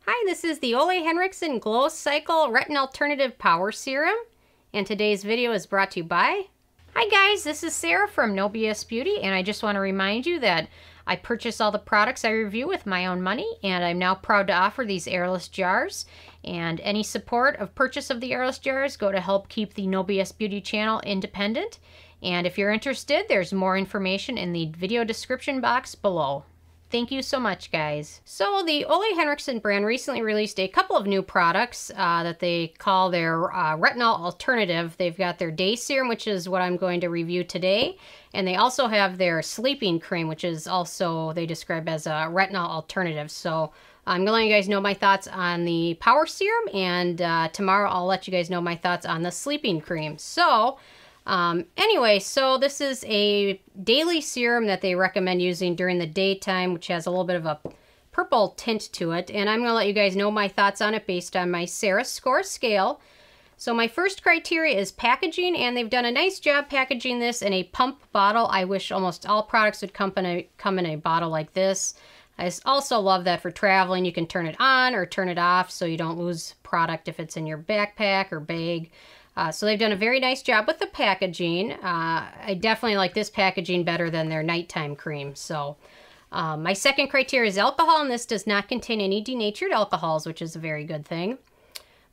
Hi, this is the Ole Henriksen Glow Cycle Retin Alternative Power Serum, and today's video is brought to you by... Hi guys, this is Sarah from No BS Beauty, and I just want to remind you that I purchase all the products I review with my own money, and I'm now proud to offer these airless jars. And any support of purchase of the airless jars go to help keep the No BS Beauty channel independent. And if you're interested, there's more information in the video description box below. Thank you so much, guys. So the Ole Henriksen brand recently released a couple of new products that they call their retinol alternative. They've got their day serum, which is what I'm going to review today. And they also have their sleeping cream, which is also, they describe as a retinol alternative. So I'm going to let you guys know my thoughts on the power serum, and tomorrow I'll let you guys know my thoughts on the sleeping cream. So anyway, so this is a daily serum that they recommend using during the daytime, which has a little bit of a purple tint to it. And I'm going to let you guys know my thoughts on it based on my Sarah score scale. So my first criteria is packaging, and they've done a nice job packaging this in a pump bottle. I wish almost all products would come in a bottle like this. I also love that for traveling, you can turn it on or turn it off so you don't lose product if it's in your backpack or bag. So they've done a very nice job with the packaging. I definitely like this packaging better than their nighttime cream. So my second criteria is alcohol, and this does not contain any denatured alcohols, which is a very good thing.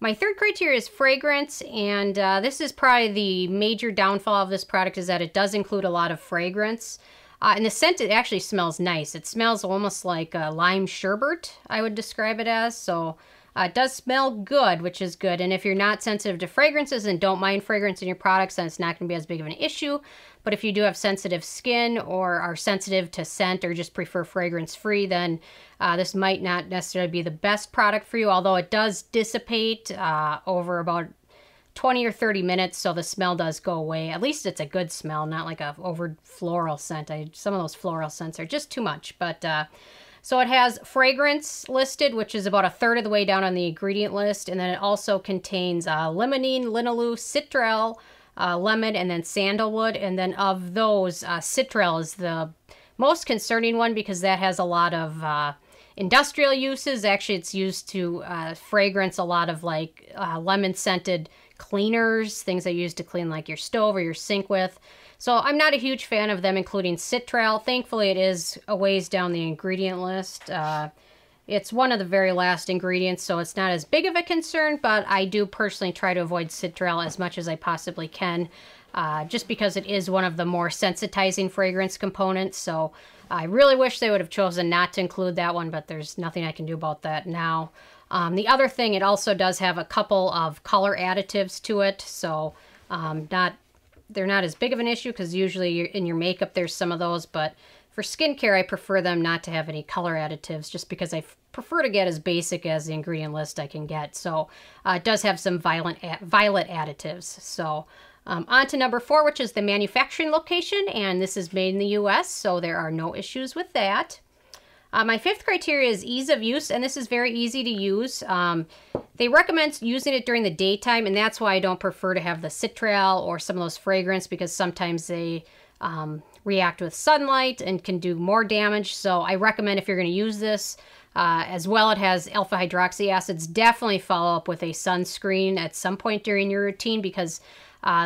My third criteria is fragrance, and this is probably the major downfall of this product, is that it does include a lot of fragrance. And the scent, it actually smells nice. It smells almost like lime sherbet, I would describe it as. So it does smell good, which is good. And if you're not sensitive to fragrances and don't mind fragrance in your products, then it's not going to be as big of an issue. But if you do have sensitive skin or are sensitive to scent or just prefer fragrance-free, then this might not necessarily be the best product for you, although it does dissipate over about 20 or 30 minutes, so the smell does go away. At least it's a good smell, not like a over floral scent. Some of those floral scents are just too much. But so it has fragrance listed, which is about a third of the way down on the ingredient list, and then it also contains limonene, linalool, citral, lemon, and then sandalwood. And then of those, citral is the most concerning one because that has a lot of industrial uses. Actually, it's used to fragrance a lot of like lemon-scented cleaners, things they use to clean like your stove or your sink with. So I'm not a huge fan of them including citral. Thankfully, it is a ways down the ingredient list. It's one of the very last ingredients, so it's not as big of a concern, but I do personally try to avoid citral as much as I possibly can, just because it is one of the more sensitizing fragrance components. So I really wish they would have chosen not to include that one, but there's nothing I can do about that now. The other thing, it also does have a couple of color additives to it, so they're not as big of an issue because usually in your makeup there's some of those, but for skincare I prefer them not to have any color additives just because I prefer to get as basic as the ingredient list I can get. So it does have some violet additives. So on to number 4, which is the manufacturing location, and this is made in the US, so there are no issues with that. My fifth criteria is ease of use, and this is very easy to use. They recommend using it during the daytime, and that's why I don't prefer to have the citral or some of those fragrance, because sometimes they react with sunlight and can do more damage. So I recommend if you're going to use this, as well it has alpha hydroxy acids, definitely follow up with a sunscreen at some point during your routine, because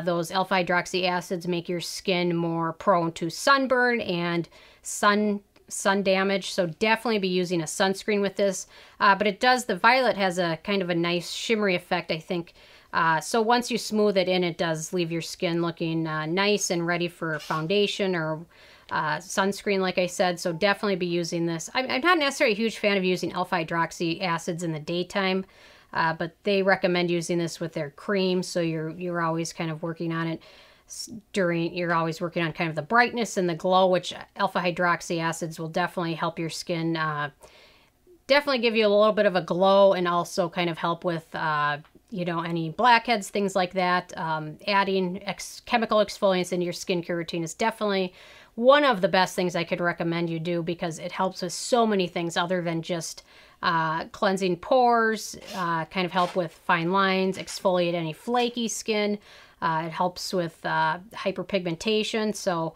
those alpha hydroxy acids make your skin more prone to sunburn and sun damage, so definitely be using a sunscreen with this. But it does, the violet has a kind of a nice shimmery effect, I think. So once you smooth it in, it does leave your skin looking nice and ready for foundation or sunscreen, like I said. So definitely be using this. I'm not necessarily a huge fan of using alpha hydroxy acids in the daytime, but they recommend using this with their cream, so you're always kind of working on it. You're always working on kind of the brightness and the glow, which alpha hydroxy acids will definitely help your skin, definitely give you a little bit of a glow, and also kind of help with, you know, any blackheads, things like that. Adding chemical exfoliants into your skincare routine is definitely one of the best things I could recommend you do, because it helps with so many things other than just cleansing pores, kind of help with fine lines, exfoliate any flaky skin. It helps with hyperpigmentation, so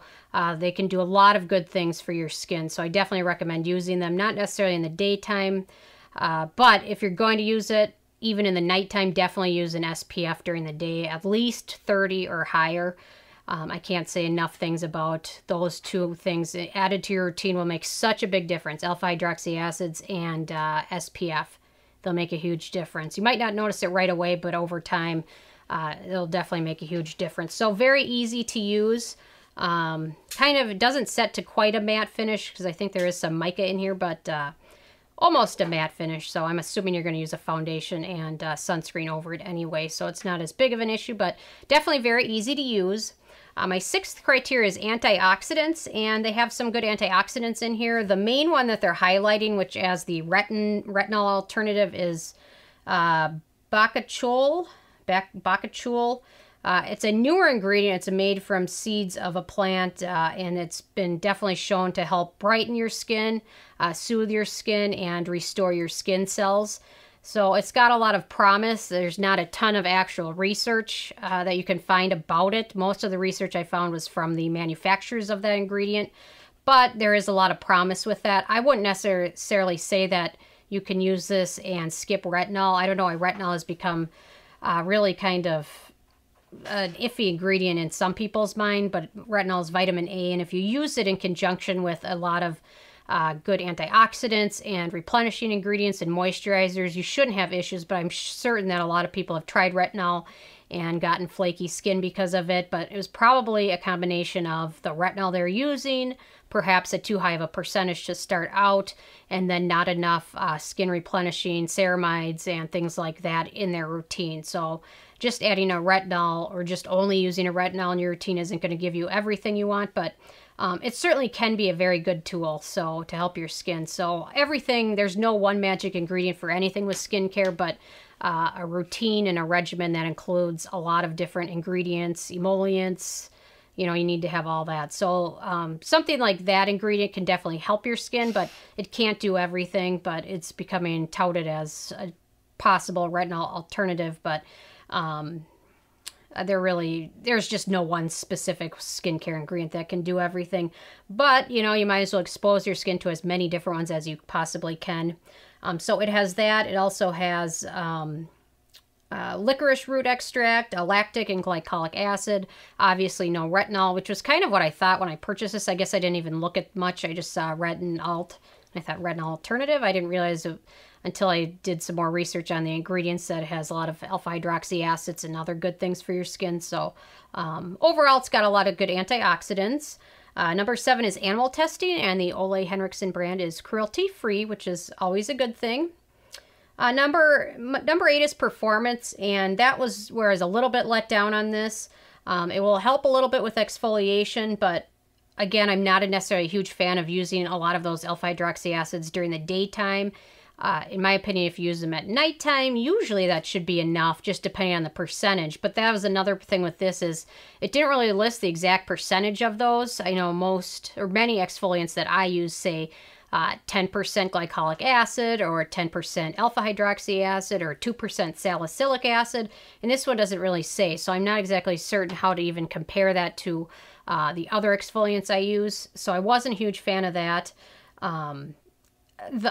they can do a lot of good things for your skin. So I definitely recommend using them, not necessarily in the daytime. But if you're going to use it, even in the nighttime, definitely use an SPF during the day, at least 30 or higher. I can't say enough things about those two things. Added to your routine will make such a big difference. Alpha-hydroxy acids and SPF. They'll make a huge difference. You might not notice it right away, but over time, it'll definitely make a huge difference. So very easy to use. Kind of, it doesn't set to quite a matte finish because I think there is some mica in here, but almost a matte finish. So I'm assuming you're going to use a foundation and sunscreen over it anyway. So it's not as big of an issue, but definitely very easy to use. My sixth criteria is antioxidants, and they have some good antioxidants in here. The main one that they're highlighting, which as the retinol alternative, is bakuchiol. It's a newer ingredient. It's made from seeds of a plant, and it's been definitely shown to help brighten your skin, soothe your skin, and restore your skin cells. So it's got a lot of promise. There's not a ton of actual research that you can find about it. Most of the research I found was from the manufacturers of that ingredient, but there is a lot of promise with that. I wouldn't necessarily say that you can use this and skip retinol. I don't know why retinol has become really kind of an iffy ingredient in some people's mind, but retinol is vitamin A, and if you use it in conjunction with a lot of good antioxidants and replenishing ingredients and moisturizers, you shouldn't have issues, but I'm certain that a lot of people have tried retinol and gotten flaky skin because of it, but it was probably a combination of the retinol they're using, perhaps a too high of a percentage to start out, and then not enough skin replenishing ceramides and things like that in their routine. So just adding a retinol or just only using a retinol in your routine isn't going to give you everything you want, but it certainly can be a very good tool to help your skin. So everything, there's no one magic ingredient for anything with skincare, but a routine and a regimen that includes a lot of different ingredients, emollients, you know, you need to have all that. So something like that ingredient can definitely help your skin, but it can't do everything, but it's becoming touted as a possible retinol alternative, but there's just no one specific skincare ingredient that can do everything. But, you know, you might as well expose your skin to as many different ones as you possibly can. So it has that. It also has licorice root extract, a lactic and glycolic acid, obviously no retinol, which was kind of what I thought when I purchased this. I guess I didn't even look at much. I just saw Retin-ALT. I thought retinol alternative. I didn't realize until I did some more research on the ingredients that it has a lot of alpha-hydroxy acids and other good things for your skin. So overall, it's got a lot of good antioxidants. Number 7 is animal testing, and the Ole Henriksen brand is cruelty-free, which is always a good thing. Number 8 is performance, and that was where I was a little bit let down on this. It will help a little bit with exfoliation, but again, I'm not necessarily a huge fan of using a lot of those alpha-hydroxy acids during the daytime. In my opinion, if you use them at nighttime, usually that should be enough, just depending on the percentage. But that was another thing with this, is it didn't really list the exact percentage of those. I know many exfoliants that I use say 10% glycolic acid or 10% alpha-hydroxy acid or 2% salicylic acid, and this one doesn't really say, so I'm not exactly certain how to even compare that to the other exfoliants I use, so I wasn't a huge fan of that.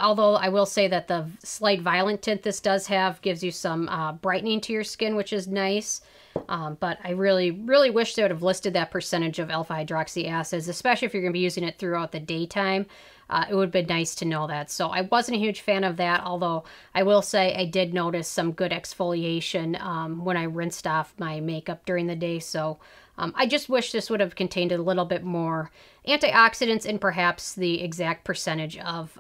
Although I will say that the slight violet tint this does have gives you some brightening to your skin, which is nice. But I really, really wish they would have listed that percentage of alpha-hydroxy acids, especially if you're going to be using it throughout the daytime. It would have been nice to know that. So I wasn't a huge fan of that, although I will say I did notice some good exfoliation when I rinsed off my makeup during the day. So I just wish this would have contained a little bit more antioxidants and perhaps the exact percentage of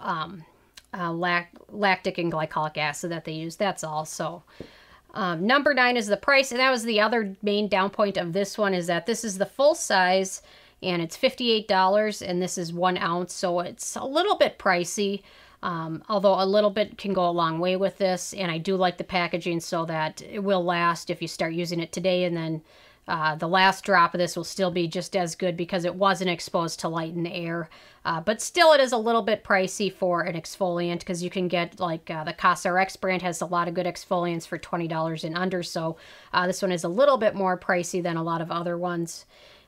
lactic and glycolic acid that they use. That's all. So number 9 is the price, and that was the other main down point of this one, is that this is the full size, and it's $58, and this is 1 ounce, so it's a little bit pricey, although a little bit can go a long way with this, and I do like the packaging so that it will last if you start using it today, and then the last drop of this will still be just as good because it wasn't exposed to light and air. But still, it is a little bit pricey for an exfoliant, because you can get, like, the CosRX brand has a lot of good exfoliants for $20 and under. So this one is a little bit more pricey than a lot of other ones.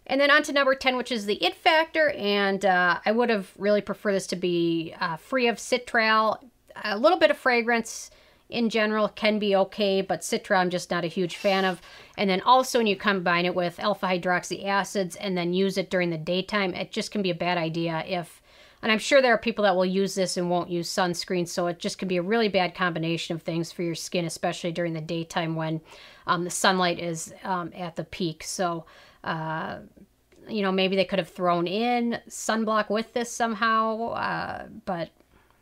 And then on to number 10, which is the It Factor. And I would have really preferred this to be free of citral. a little bit of fragrance in general can be okay, but Citra I'm just not a huge fan of. And then also when you combine it with alpha hydroxy acids and then use it during the daytime, it just can be a bad idea if, and I'm sure there are people that will use this and won't use sunscreen, so it just can be a really bad combination of things for your skin, especially during the daytime when the sunlight is at the peak. So, you know, maybe they could have thrown in sunblock with this somehow, but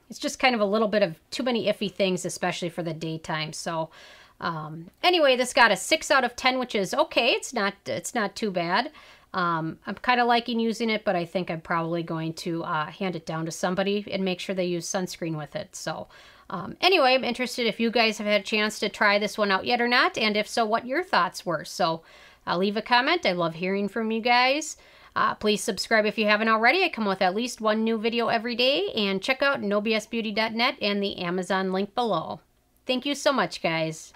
it's just kind of a little bit of too many iffy things, especially for the daytime. So anyway, this got a 6 out of 10, which is okay. It's not too bad. I'm kind of liking using it, but I think I'm probably going to hand it down to somebody and make sure they use sunscreen with it. So anyway, I'm interested if you guys have had a chance to try this one out yet or not, and if so, what your thoughts were. So leave a comment. I love hearing from you guys. Please subscribe if you haven't already. I come with at least one new video every day, and check out nobsbeauty.net and the Amazon link below. Thank you so much, guys.